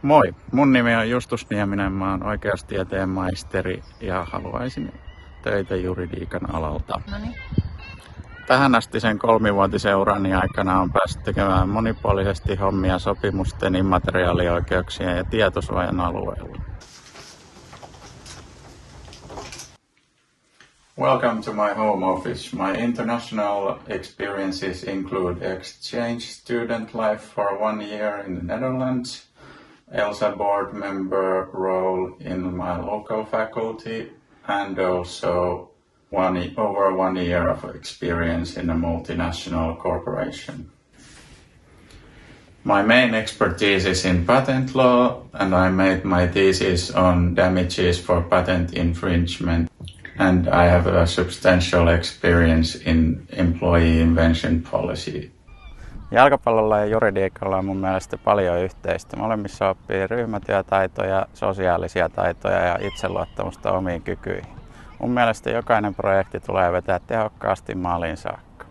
Moi, mun nimi on Justus Nieminen, mä oon oikeustieteen maisteri ja haluaisin töitä juridiikan alalta. Noniin. Tähän asti sen 3-vuotisen urani aikana on päässyt tekemään monipuolisesti hommia sopimusten, immateriaalioikeuksien ja tietosuojan alueella. Welcome to my home office. My international experiences include exchange student life for 1 year in the Netherlands, ELSA board member role in my local faculty, and also over 1 year of experience in a multinational corporation. My main expertise is in patent law, and I made my thesis on damages for patent infringement, and I have a substantial experience in employee invention policy. Jalkapallolla ja juridiikalla on mun mielestä paljon yhteistä. Molemmissa oppii ryhmätyötaitoja, sosiaalisia taitoja ja itseluottamusta omiin kykyihin. Mun mielestä jokainen projekti tulee vetää tehokkaasti maaliin saakka.